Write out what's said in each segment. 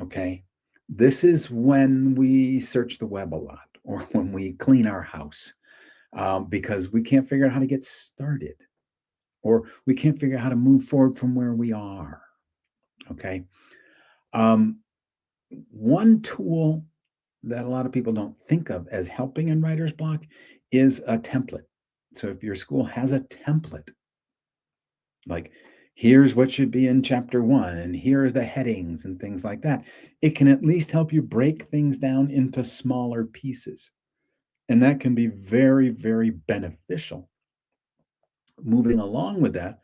Okay. This is when we search the web a lot or when we clean our house because we can't figure out how to get started or we can't figure out how to move forward from where we are. Okay. Um, One tool that a lot of people don't think of as helping in writer's block is a template. So if your school has a template, like here's what should be in chapter one, and here are the headings and things like that, it can at least help you break things down into smaller pieces. And that can be very, very beneficial. Moving along with that,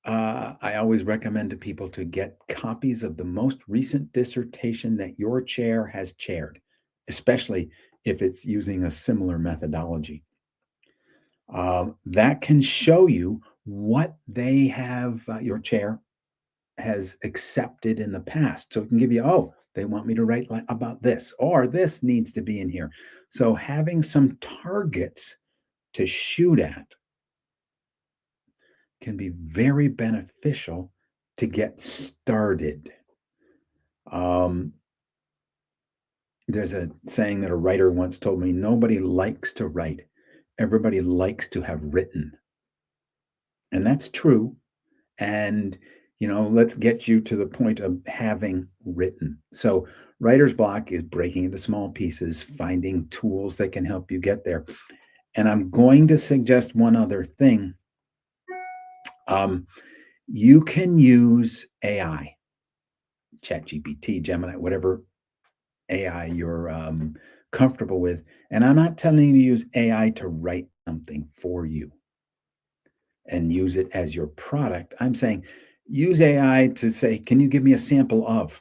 I always recommend to people to get copies of the most recent dissertation that your chair has chaired, especially if it's using a similar methodology. That can show you what they have, your chair has accepted in the past. So it can give you, oh, they want me to write about this, or this needs to be in here. So having some targets to shoot at can be very beneficial to get started. Um, there's a saying that a writer once told me: nobody likes to write, everybody likes to have written. And that's true. And, let's get you to the point of having written. So, writer's block is breaking into small pieces, finding tools that can help you get there. And I'm going to suggest one other thing. Um, you can use AI, ChatGPT, Gemini, whatever AI you're comfortable with. And I'm not telling you to use AI to write something for you and use it as your product. I'm saying use AI to say, can you give me a sample of?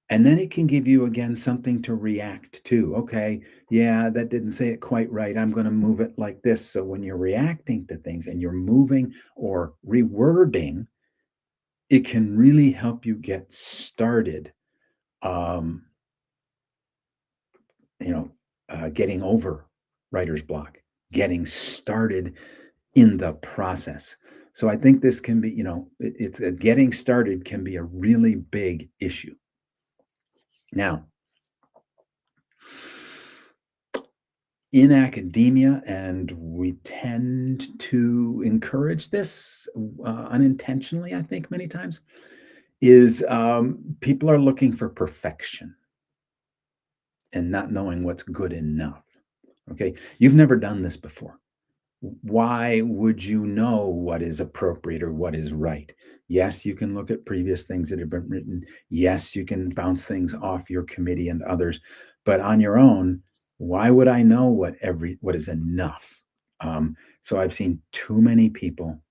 And then it can give you again something to react to. Okay, yeah, that didn't say it quite right. I'm going to move it like this. So when you're reacting to things and you're moving or rewording, it can really help you get started. Um, Getting over writer's block, getting started in the process. So I think this can be, it's getting started can be a really big issue. Now, in academia, and we tend to encourage this unintentionally, I think, many times, is people are looking for perfection and not knowing what's good enough. Okay. You've never done this before. Why would you know what is appropriate or what is right? Yes, you can look at previous things that have been written. Yes, you can bounce things off your committee and others, but on your own, why would I know what is enough? So I've seen too many people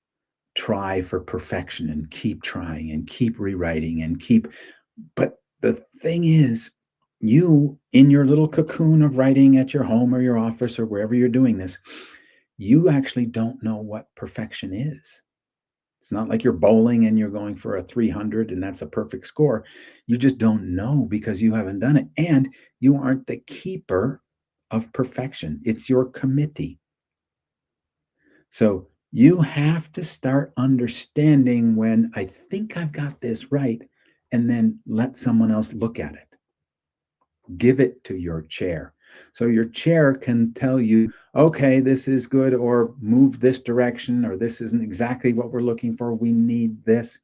try for perfection and keep trying and keep rewriting and keep. But the thing is, you in your little cocoon of writing at your home or your office or wherever you're doing this, you actually don't know what perfection is. It's not like you're bowling and you're going for a 300 and that's a perfect score. You just don't know because you haven't done it. And you aren't the keeper of perfection, it's your committee. So you have to start understanding when I think I've got this right, and then let someone else look at it. Give it to your chair. So your chair can tell you, okay, this is good, or move this direction, or this isn't exactly what we're looking for. We need this.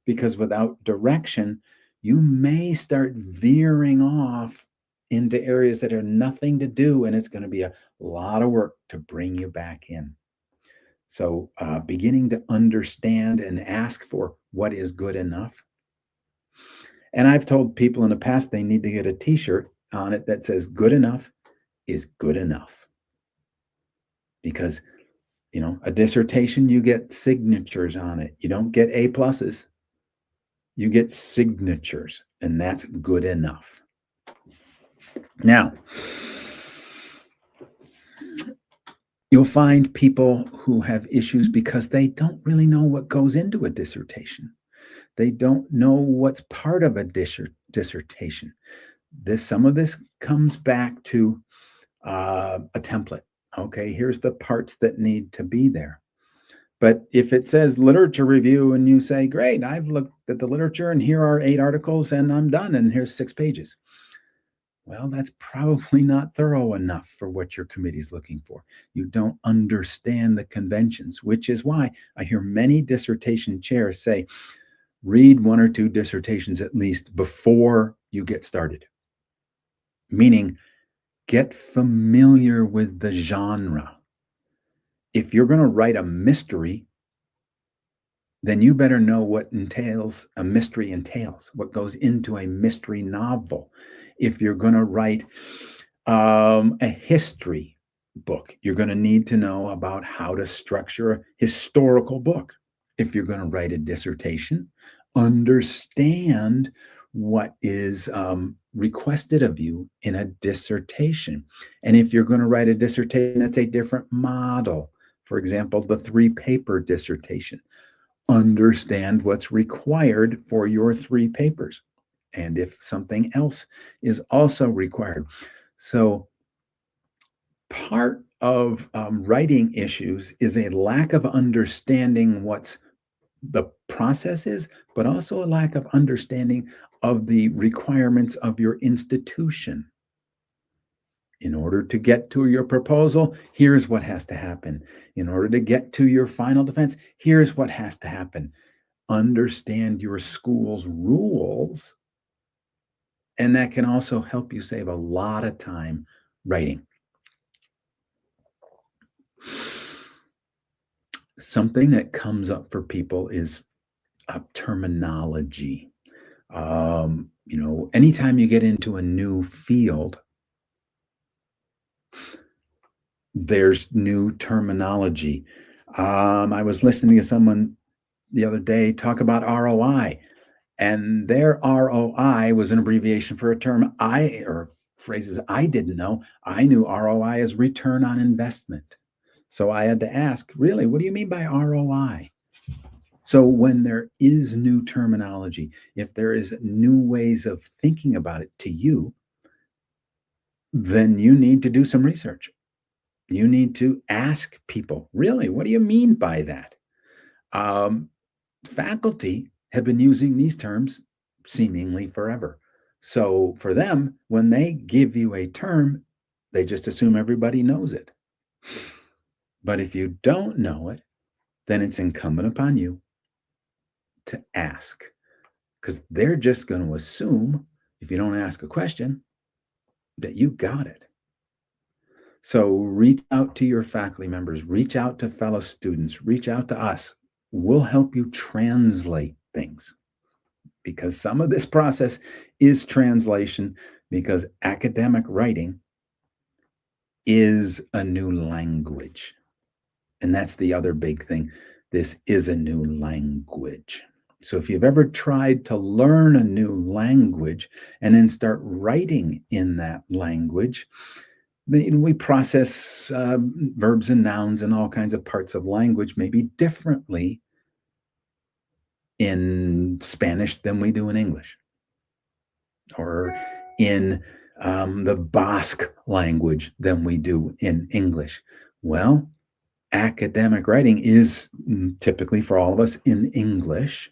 Because without direction, you may start veering off into areas that are nothing to do, and it's going to be a lot of work to bring you back in. So, beginning to understand and ask for what is good enough. And I've told people in the past they need to get a t shirt on it that says, good enough is good enough. Because, a dissertation, you get signatures on it. You don't get A pluses, you get signatures, and that's good enough. Now, you'll find people who have issues because they don't really know what goes into a dissertation. They don't know what's part of a dissertation. Some of this comes back to a template. Okay, here's the parts that need to be there. But if it says literature review and you say, great, I've looked at the literature and here are 8 articles and I'm done and here's 6 pages. Well, that's probably not thorough enough for what your committee's looking for. You don't understand the conventions, which is why I hear many dissertation chairs say, read 1 or 2 dissertations at least before you get started. Meaning, get familiar with the genre. If you're going to write a mystery, then you better know what entails a mystery entails, what goes into a mystery novel. If you're going to write a history book, you're going to need to know about how to structure a historical book. If you're going to write a dissertation, understand what is requested of you in a dissertation. And if you're going to write a dissertation, that's a different model. For example, the 3-paper dissertation. Understand what's required for your 3 papers and if something else is also required. So part of writing issues is a lack of understanding what's the process is, but also a lack of understanding of the requirements of your institution. In order to get to your proposal, here's what has to happen. In order to get to your final defense, here's what has to happen. Understand your school's rules, and that can also help you save a lot of time writing. Something that comes up for people is terminology. Anytime you get into a new field, there's new terminology. I was listening to someone the other day talk about ROI, and their ROI was an abbreviation for a term or phrases I didn't know. I knew ROI as return on investment. So I had to ask, really, what do you mean by ROI? So when there is new terminology, if there is new ways of thinking about it to you, then you need to do some research. You need to ask people, really, what do you mean by that? Faculty have been using these terms seemingly forever. So for them, when they give you a term, they just assume everybody knows it. But if you don't know it, then it's incumbent upon you to ask, because they're just going to assume, if you don't ask a question, that you got it. So reach out to your faculty members, reach out to fellow students, reach out to us. We'll help you translate things, because some of this process is translation, because academic writing is a new language. And that's the other big thing. This is a new language. So if you've ever tried to learn a new language and then start writing in that language, we process verbs and nouns and all kinds of parts of language maybe differently in Spanish than we do in English, or in the Basque language than we do in English. Well, academic writing is typically, for all of us, in English,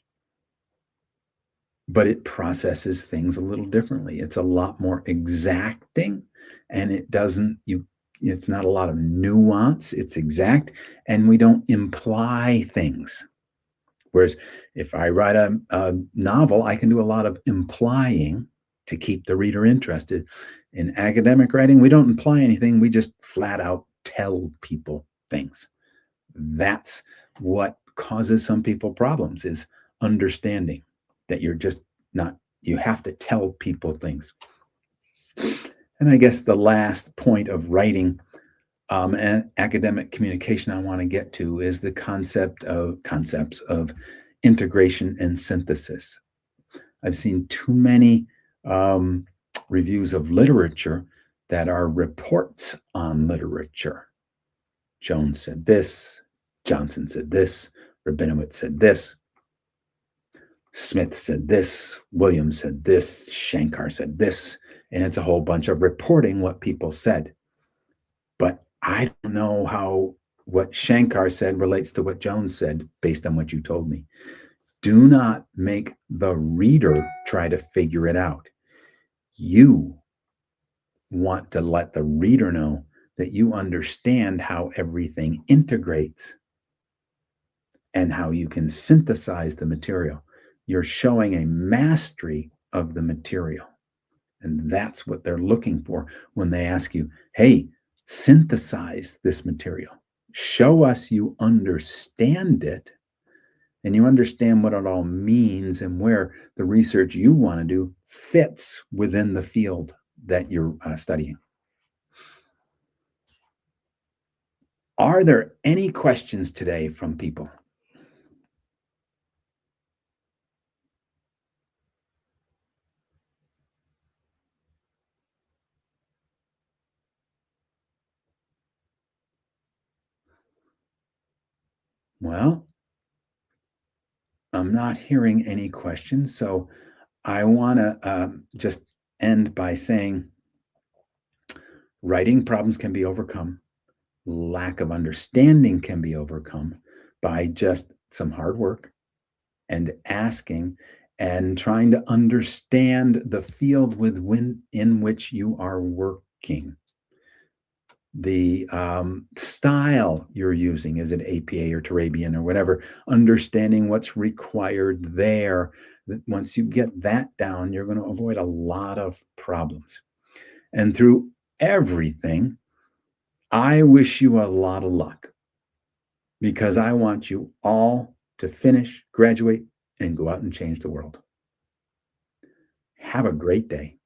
but it processes things a little differently. It's a lot more exacting, and it's not a lot of nuance. It's exact, and we don't imply things. Whereas if I write a novel, I can do a lot of implying to keep the reader interested. In academic writing, we don't imply anything. We just flat out tell people things. That's what causes some people problems, is understanding that you have to tell people things. And I guess the last point of writing and academic communication I want to get to is the concepts of integration and synthesis. I've seen too many reviews of literature that are reports on literature. Jones said this, Johnson said this, Rabinowitz said this, Smith said this, Williams said this, Shankar said this, and it's a whole bunch of reporting what people said. But I don't know what Shankar said relates to what Jones said based on what you told me. Do not make the reader try to figure it out. You want to let the reader know that you understand how everything integrates and how you can synthesize the material. You're showing a mastery of the material. And that's what they're looking for when they ask you, hey, synthesize this material. Show us you understand it and you understand what it all means and where the research you want to do fits within the field that you're studying. Are there any questions today from people? Well, I'm not hearing any questions. So I want to just end by saying writing problems can be overcome, lack of understanding can be overcome by just some hard work and asking and trying to understand the field in which you are working. The style you're using, is it APA or Turabian or whatever, understanding what's required there. That once you get that down, you're going to avoid a lot of problems. And through everything, I wish you a lot of luck because I want you all to finish, graduate, and go out and change the world. Have a great day.